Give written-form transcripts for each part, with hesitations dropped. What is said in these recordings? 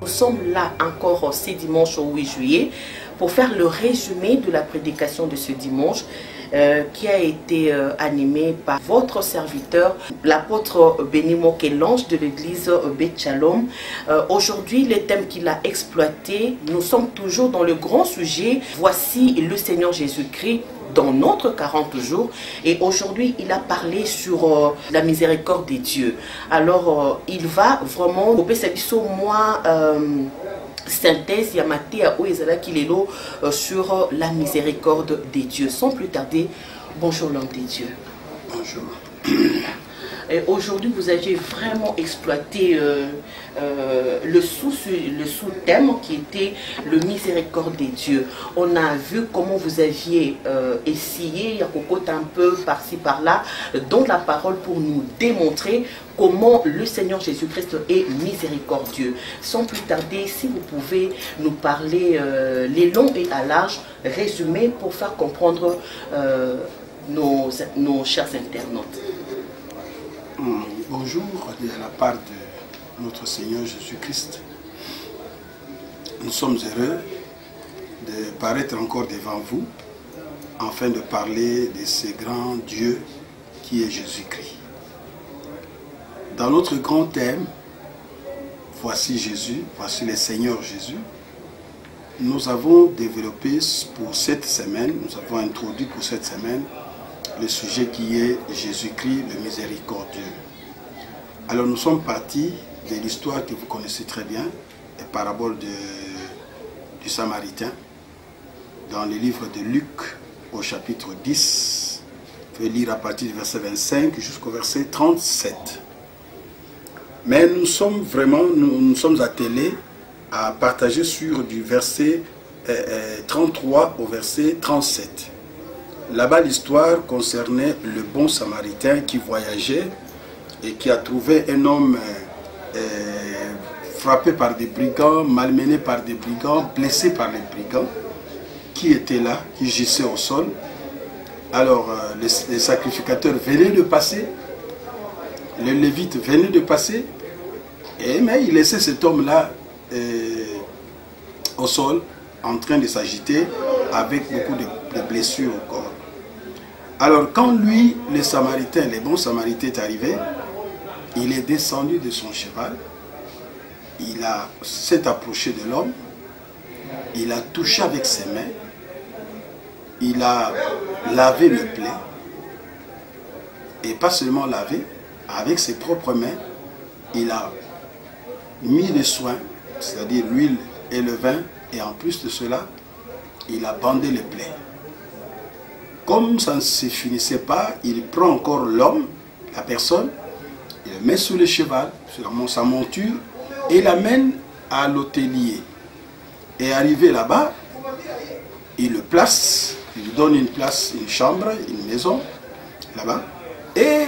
Nous sommes là encore ce dimanche au 8 juillet pour faire le résumé de la prédication de ce dimanche qui a été animé par votre serviteur, l'apôtre Béni Mokelange de l'église Beth Shalom. Aujourd'hui, les thèmes qu'il a exploités, nous sommes toujours dans le grand sujet. Voici le Seigneur Jésus-Christ dans notre 40 jours. Et aujourd'hui, il a parlé sur la miséricorde des dieux. Alors, il va vraiment moi synthèse Yamate à Oezala Kilelo sur la miséricorde des dieux. Sans plus tarder, bonjour l'homme des dieux. Bonjour. Aujourd'hui, vous aviez vraiment exploité le sous-thème qui était le miséricorde des dieux. On a vu comment vous aviez essayé, à cocotte un peu par-ci par-là, dans la parole pour nous démontrer comment le Seigneur Jésus-Christ est miséricordieux. Sans plus tarder, si vous pouvez nous parler les longs et à large, résumés pour faire comprendre nos chers internautes. Bonjour de la part de notre Seigneur Jésus-Christ. Nous sommes heureux de paraître encore devant vous afin de parler de ce grand Dieu qui est Jésus-Christ. Dans notre grand thème, voici Jésus, voici le Seigneur Jésus, nous avons développé pour cette semaine, nous avons introduit pour cette semaine le sujet qui est Jésus-Christ, le miséricordieux. Alors nous sommes partis de l'histoire que vous connaissez très bien, la parabole du Samaritain, dans le livre de Luc au chapitre 10. Je vais lire à partir du verset 25 jusqu'au verset 37. Mais nous sommes attelés à partager sur du verset 33 au verset 37. Là-bas, l'histoire concernait le bon Samaritain qui voyageait et qui a trouvé un homme frappé par des brigands, malmené par des brigands, blessé par les brigands, qui était là, qui gisait au sol. Alors, les sacrificateurs venaient de passer, les Lévites venaient de passer, mais il laissait cet homme-là au sol, en train de s'agiter, avec beaucoup de blessures au corps. Alors quand lui, le bon Samaritain est arrivé, il est descendu de son cheval, il s'est approché de l'homme, il a touché avec ses mains, il a lavé le plaie, et pas seulement lavé, avec ses propres mains, il a mis le soin, c'est-à-dire l'huile et le vin, et en plus de cela, il a bandé le plaie. Comme ça ne se finissait pas, il prend encore l'homme, la personne, il le met sous le cheval, sur sa monture, et l'amène à l'hôtelier. Et arrivé là-bas, il le place, il lui donne une place, une chambre, une maison, là-bas, et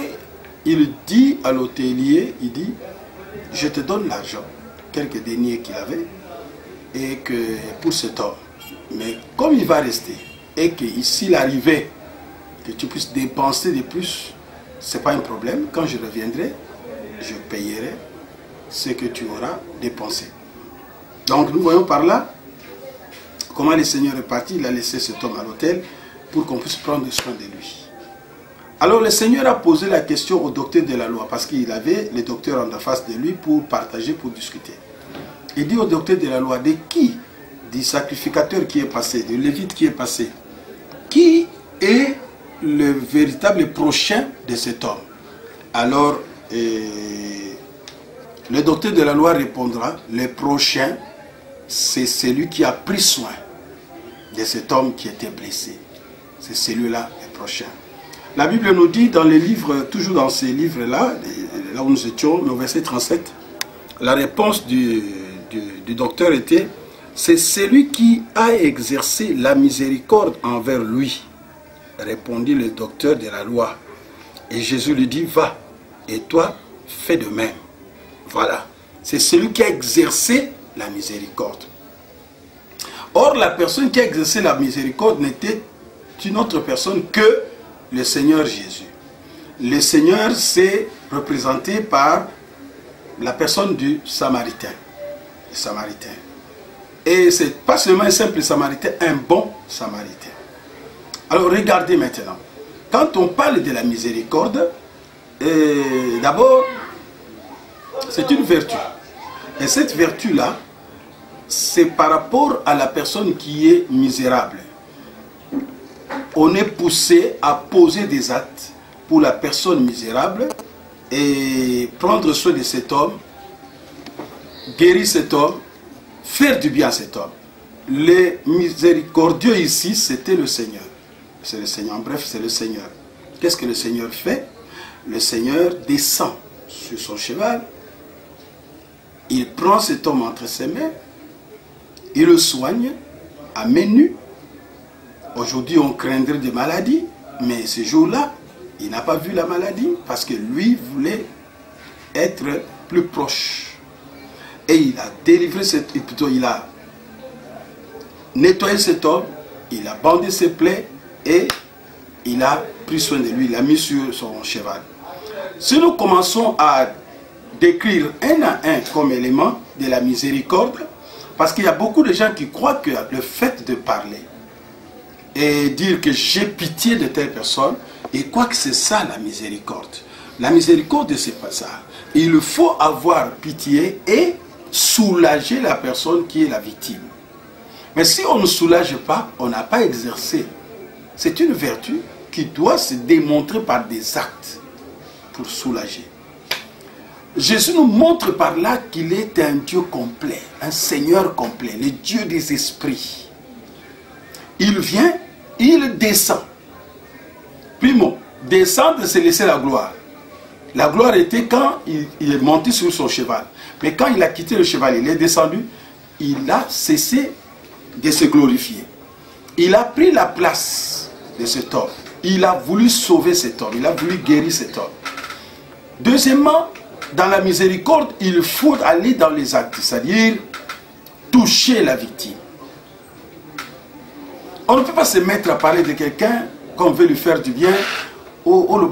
il dit à l'hôtelier, il dit, je te donne l'argent, quelques deniers qu'il avait, et que pour cet homme. Mais comme il va rester, et que s'il arrivait que tu puisses dépenser de plus, ce n'est pas un problème. Quand je reviendrai, je payerai ce que tu auras dépensé. Donc nous voyons par là comment le Seigneur est parti. Il a laissé cet homme à l'hôtel pour qu'on puisse prendre soin de lui. Alors le Seigneur a posé la question au docteur de la loi, parce qu'il avait les docteurs en face de lui pour partager, pour discuter. Il dit au docteur de la loi, de qui? Du sacrificateur qui est passé, du lévite qui est passé, qui est le véritable prochain de cet homme? Alors le docteur de la loi répondra, le prochain, c'est celui qui a pris soin de cet homme qui était blessé. C'est celui-là le prochain. La Bible nous dit dans les livres, toujours dans ces livres-là, là où nous étions, au verset 37, la réponse du docteur était, c'est celui qui a exercé la miséricorde envers lui, répondit le docteur de la loi. Et Jésus lui dit, va, et toi, fais de même. Voilà, c'est celui qui a exercé la miséricorde. Or, la personne qui a exercé la miséricorde n'était une autre personne que le Seigneur Jésus. Le Seigneur, c'est représenté par la personne du Samaritain. Samaritain. Et c'est pas seulement un simple Samaritain, un bon Samaritain. Alors regardez maintenant. Quand on parle de la miséricorde, d'abord, c'est une vertu. Et cette vertu-là, c'est par rapport à la personne qui est misérable. On est poussé à poser des actes pour la personne misérable et prendre soin de cet homme, guérir cet homme, faire du bien à cet homme. Les miséricordieux ici, c'était le Seigneur. C'est le Seigneur, en bref, c'est le Seigneur. Qu'est-ce que le Seigneur fait? Le Seigneur descend sur son cheval, il prend cet homme entre ses mains, il le soigne à main nue. Aujourd'hui, on craindrait des maladies, mais ce jour-là, il n'a pas vu la maladie parce que lui voulait être plus proche. Et il a délivré, il a nettoyé cet homme, il a bandé ses plaies et il a pris soin de lui, il l'a mis sur son cheval. Si nous commençons à décrire un à un comme élément de la miséricorde, parce qu'il y a beaucoup de gens qui croient que le fait de parler et dire que j'ai pitié de telle personne, et quoi que c'est ça la miséricorde. La miséricorde, c'est pas ça. Il faut avoir pitié et soulager la personne qui est la victime. Mais si on ne soulage pas, on n'a pas exercé. C'est une vertu qui doit se démontrer par des actes pour soulager. Jésus nous montre par là qu'il est un Dieu complet, un Seigneur complet, le Dieu des esprits. Il vient, il descend. Primo, descendre, c'est laisser la gloire. La gloire était quand il est monté sur son cheval. Mais quand il a quitté le cheval, il est descendu, il a cessé de se glorifier. Il a pris la place de cet homme. Il a voulu sauver cet homme. Il a voulu guérir cet homme. Deuxièmement, dans la miséricorde, il faut aller dans les actes, c'est-à-dire toucher la victime. On ne peut pas se mettre à parler de quelqu'un qu'on veut lui faire du bien. Quand on le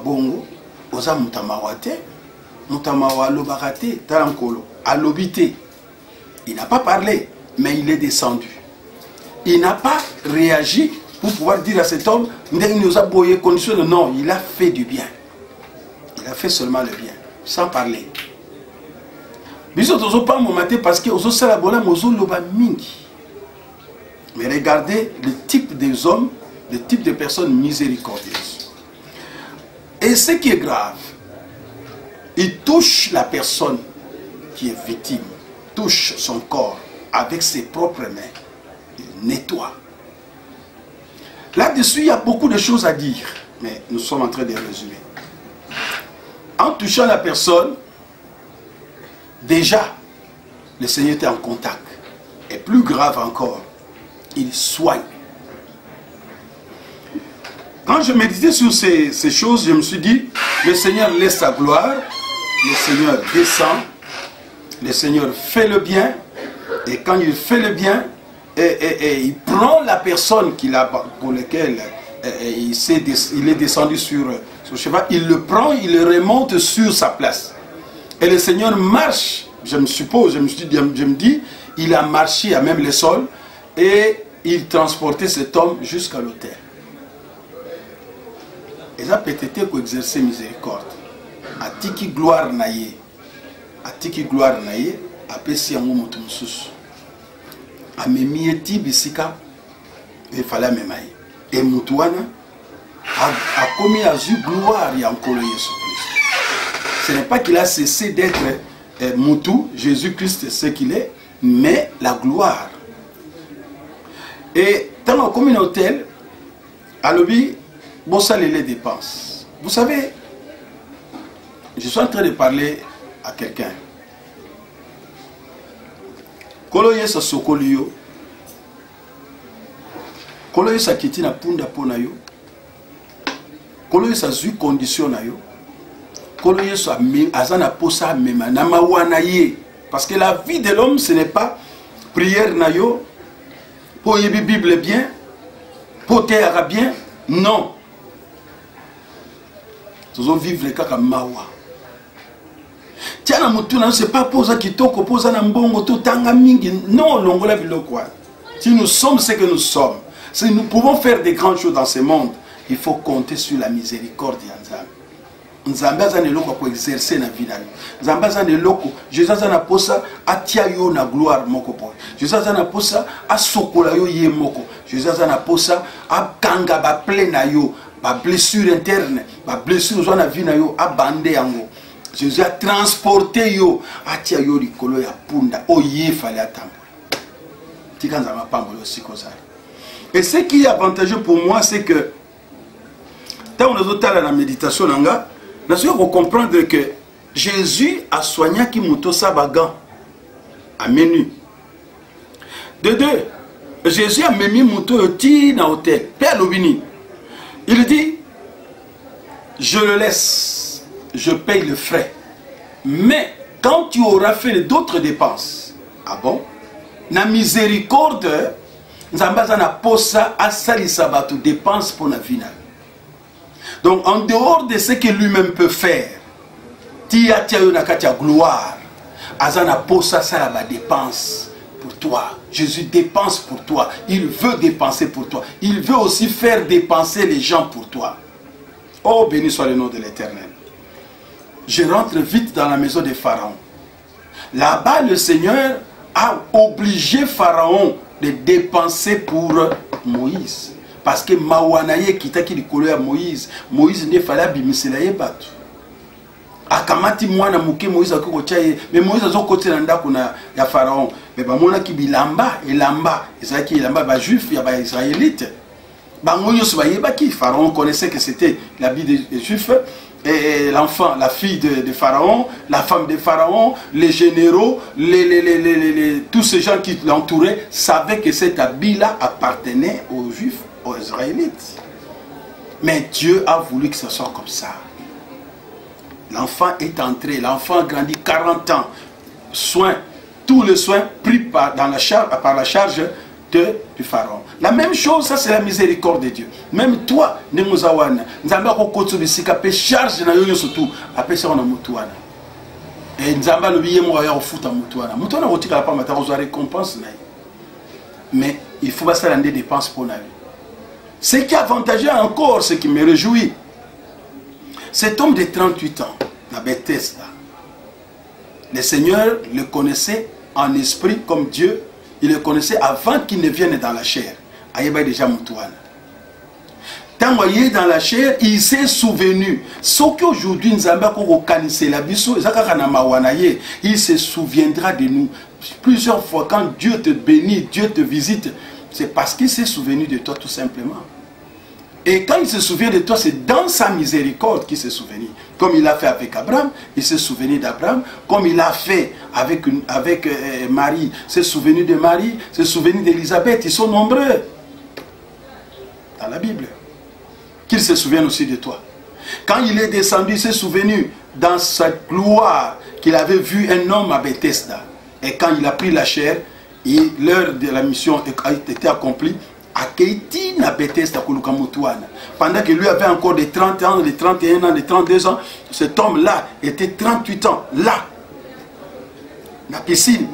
bongo, oza mutamawate, mutamawa lobakate, talankolo, alobité. Il n'a pas parlé, mais il est descendu. Il n'a pas réagi pour pouvoir dire à cet homme, non, il a fait du bien. Il a fait seulement le bien, sans parler. Parce que mais regardez le type des hommes, le type de personnes miséricordieuses. Et ce qui est grave, il touche la personne qui est victime, touche son corps avec ses propres mains, il nettoie. Là-dessus, il y a beaucoup de choses à dire, mais nous sommes en train de résumer. En touchant la personne, déjà, le Seigneur était en contact. Et plus grave encore, il soigne. Quand je méditais sur ces choses, je me suis dit, le Seigneur laisse sa gloire, le Seigneur descend, le Seigneur fait le bien, et quand il fait le bien, et il prend la personne pour laquelle il est descendu sur son cheval, il le prend, il le remonte sur sa place. Et le Seigneur marche, je me dis, il a marché à même le sol, et il transportait cet homme jusqu'à l'autel. Et ça peut-être pour exercer miséricorde. A tiki gloire naïe. A tiki gloire naïe. A pesi yango moto mususu. A memieti bisika. Et fallait memaï. Et mutuana a commis à zu gloire yankolo Yesu Christ. Ce n'est pas qu'il a cessé d'être Moutou, Jésus-Christ, ce qu'il est, mais la gloire. Et dans la communauté, à l'objet, bon, ça les dépenses. Vous savez, je suis en train de parler à quelqu'un. Koloye sa sokoliyo, koloye sa kiti na punda pona yo, koloye sa zui condition na yo, koloye sa azana posa mema na mawana ye. Parce que la vie de l'homme, ce n'est pas prière na yo, pour y Bible bien, pour terre bien, non. Tozo vivre kaka mawa. Tiana mutuna c'est pas posa kitoko posa na mbongo to tanga mingi. Non, longola biloko. Si nous sommes ce que nous sommes, si nous pouvons faire des grandes choses dans ce monde, il faut compter sur la miséricorde d'Anzam. Nzambe azana eloko ko exercer na vie na yo. Nzambe azana eloko, Jésus azana posa atia yo na gloire moko po. Jésus azana posa asokola yo ye moko. Jésus azana posa akanga ba plein na yo, ba blessure interne, ba blessure zo na vie na yo abande yango. Jésus a transporté yo atia yo likolo ya punda oye fallait attendre. Tika nzama pambo yo sikozali. Et ce qui est avantageux pour moi c'est que tant on a dans la méditation nanga nous devons comprendre que Jésus a soigné qui muto sabagan à menu. De deux, Jésus a mis muto yoti na hôtel. Père Lobini, il dit, je le laisse, je paye le frais. Mais quand tu auras fait d'autres dépenses, ah bon, na miséricorde, Nzambaza na posa asali sabato dépense pour la vie. Donc, en dehors de ce que lui-même peut faire, tia tia yo nakatia gloire, azana posa ça la dépense pour toi. Jésus dépense pour toi. Il veut dépenser pour toi. Il veut aussi faire dépenser les gens pour toi. Oh, béni soit le nom de l'Éternel. Je rentre vite dans la maison de Pharaon. Là-bas, le Seigneur a obligé Pharaon de dépenser pour Moïse. Parce que Mawanaye kitaki likolo ya Moïse, Moïse ne fallait bimisela ye batu. Akamati mwana muke Moïse akoko chaye, mais Moïse azo côté na ndako na ya Pharaon. Mais ba mona ki bilamba, elamba, ezaki elamba ba juif ya ba israélite. Ba ngoyo so ba yebaki Pharaon connaissait que c'était l'habit des juifs et l'enfant, la fille de Pharaon, la femme de Pharaon, les généraux, tous ces gens qui l'entouraient savaient que cet habit-là appartenait aux juifs, aux israélites. Mais Dieu a voulu que ce soit comme ça. L'enfant est entré, l'enfant a grandi 40 ans. Soins, tous les soins pris par la charge du Pharaon. La même chose, ça c'est la miséricorde de Dieu. Même toi, Nemuzawana, Nzamba Kokoto Bisika pe charge na yo surtout, après ça on a mutuana. Et Nzamba le billet mo ya ofuta mutuana. Mutuana otika la pa mata ko récompense na. Mais il faut pas ça rendre des dépenses pour la vie. Ce qui est avantageux encore, ce qui me réjouit, cet homme de 38 ans, la Bethesda, le Seigneur le connaissait en esprit comme Dieu, il le connaissait avant qu'il ne vienne dans la chair. Aïeba déjà Moutouana. Tant qu'il est dans la chair, il s'est souvenu. Ce qu'aujourd'hui nous avons organisé la biso, il se souviendra de nous. Plusieurs fois, quand Dieu te bénit, Dieu te visite, c'est parce qu'il s'est souvenu de toi tout simplement. Et quand il se souvient de toi, c'est dans sa miséricorde qu'il s'est souvenu. Comme il a fait avec Abraham, il s'est souvenu d'Abraham. Comme il a fait avec Marie, il s'est souvenu de Marie, il s'est souvenu d'Élisabeth. Ils sont nombreux dans la Bible. Qu'il se souvienne aussi de toi. Quand il est descendu, il s'est souvenu dans sa gloire qu'il avait vu un homme à Bethesda. Et quand il a pris la chair, l'heure de la mission a été accomplie. Pendant que lui avait encore des 30 ans, des 31 ans, des 32 ans, cet homme-là était 38 ans, là. La piscine,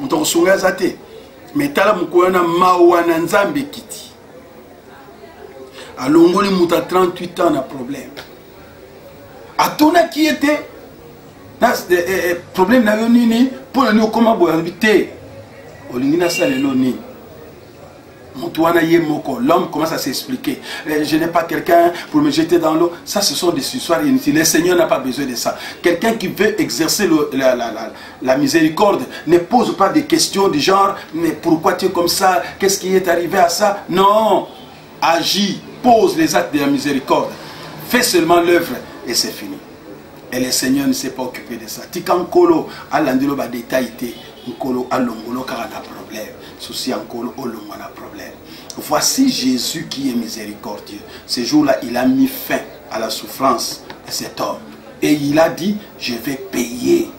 mais tala mukoyana mawana nzambe kiti. Alongoli muta 38 ans na problème. Atona qui était problème na yo nini pour nous comment boy habiter. Olingina salelo nini. L'homme commence à s'expliquer. Je n'ai pas quelqu'un pour me jeter dans l'eau. Ça, ce sont des histoires inutiles. Le Seigneur n'a pas besoin de ça. Quelqu'un qui veut exercer la miséricorde ne pose pas des questions du genre mais pourquoi tu es comme ça? Qu'est-ce qui est arrivé à ça? Non. Agis, pose les actes de la miséricorde. Fais seulement l'œuvre et c'est fini. Et le Seigneur ne s'est pas occupé de ça. Tikankolo, alandilo ba détaillé. Nkolo alongolo car on a problème. Souci encore au long on a problème. Voici Jésus qui est miséricordieux. Ce jour-là, il a mis fin à la souffrance de cet homme. Et il a dit, je vais payer.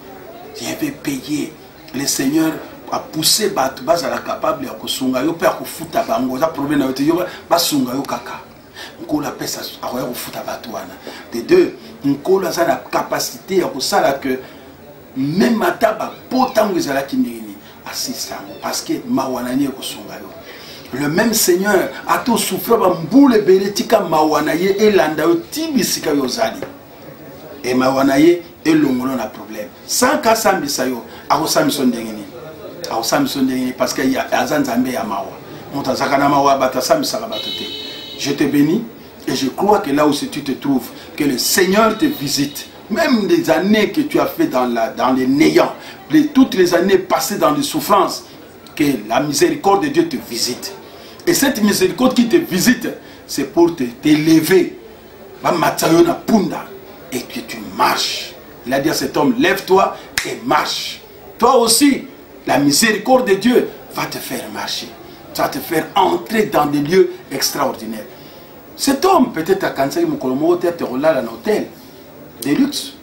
Je vais payer. Le Seigneur a poussé Batubaz à la capable de kusunga yo pe akufuta bango. Ça problème na yo basunga yo kaka. nkolo apesa akoya kofuta bato wana. De deux, nkolo aza na capacité ya kosala que même ata bapo ntango ezalaki ndenge asisango parce que mawanani ekosunga yo. Le même Seigneur a tout souffert bambule beletika mawanaye elanda yo tibisika yo zali. Et mawanaye elongolo na problème. Sans ka sambisa yo akosambisa ndenge nini? Akosambisa ndenge nini parce que ya azanzambe ya mawa. Montazaka na mawa batasambisa ka batote. Je te bénis et je crois que là où tu te trouves que le Seigneur te visite. Même des années que tu as fait dans les néants, toutes les années passées dans les souffrances, que la miséricorde de Dieu te visite. Et cette miséricorde qui te visite, c'est pour t'élever. Et que tu marches. Il a dit à cet homme, lève-toi et marche. Toi aussi, la miséricorde de Dieu va te faire marcher. Ça va te faire entrer dans des lieux extraordinaires. Cet homme, peut-être à Kansai Mokolomo, peut-être là dans l'hôtel de luxe.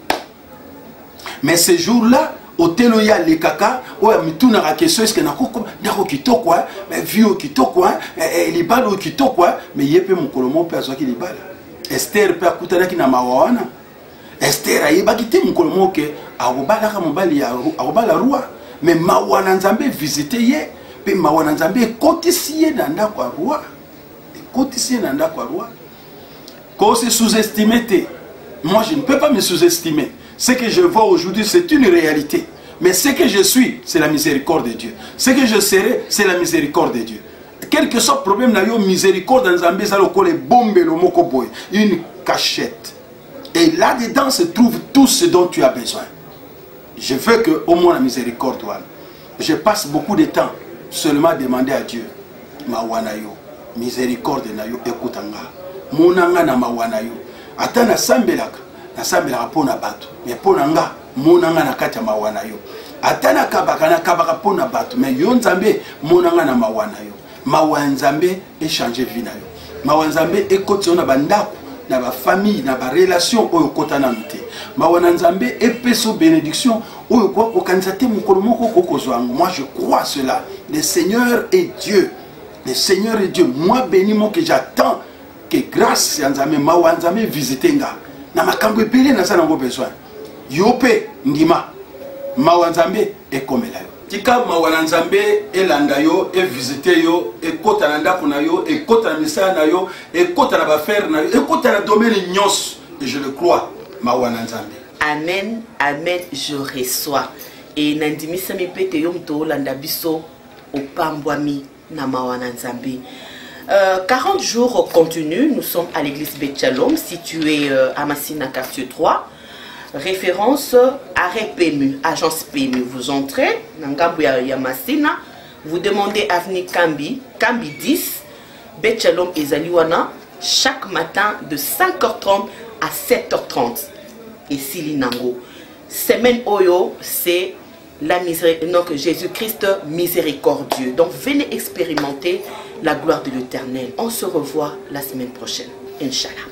Mais ce jour-là, hôtel où il y a les caca, où il y a question, est-ce qu'il y a un kitoko, mais vieux kitoko, les balles au kitoko, mais il y a peu mon colomo peut avoir qui les balles. Esther peut accouter qui n'a mawana. Esther a yeba quitté mon colomo que arobala ka mobali arobala roi, mais mawana nzambe visiter yé, puis mawana nzambe cotiser dans la roi, cotiser dans la roi. Quand c'est sous-estimé, moi je ne peux pas me sous-estimer. Ce que je vois aujourd'hui, c'est une réalité. Mais ce que je suis, c'est la miséricorde de Dieu. Ce que je serai, c'est la miséricorde de Dieu. Quel que soit le problème, il y a une miséricorde dans Zambie, une cachette. Et là-dedans se trouve tout ce dont tu as besoin. Je veux que au moins la miséricorde. Je passe beaucoup de temps seulement à demander à Dieu. Mawanayo, miséricorde nayo, écoutanga. Monanga na mawanayo. Atana sambelaka. Nasambelaka pona bato. Mais pona nga, monanga na kati ya mawana yo. Atana kabaka na kabaka pona bato. Mais yo nzambe, monanga na mawana yo. Mawa nzambe échanger vie na yo. Mawa nzambe ekoti na bandako, na ba famille, na ba relation oyo kota na mute. Mawa nzambe epeso bénédiction oyo kwa okanzate mukolo moko kokozwango. Moi je crois cela. Le Seigneur est Dieu. Le Seigneur est Dieu. Moi béni moi que j'attends que grâce à nzambe mawa nzambe visiter nga. Na makambo epele na sana ngo besoin. Yope ndima mawa nzambe ekomela yo. Tika mawa nzambe elanda yo e visiter yo e kota na ndako na yo e kota na misala na yo e kota na ba faire na yo e kota na domaine nyos et je le crois mawa nzambe. Amen, amen, je reçois. Et nandimisa mi pete yo mto landa biso opambwami na mawa nzambe. 40 jours continus, nous sommes à l'église Beth Shalom, située à Massina, quartier 3. Référence arrêt PMU, agence PMU. Vous entrez, dans Massina, vous demandez avenue Kambi, Kambi 10, Beth Shalom et Zaliwana, chaque matin de 5h30 à 7h30. Et Silinango. Semaine Oyo, c'est la miséricorde, donc Jésus-Christ miséricordieux. Donc venez expérimenter la gloire de l'Éternel. On se revoit la semaine prochaine. Inch'Allah.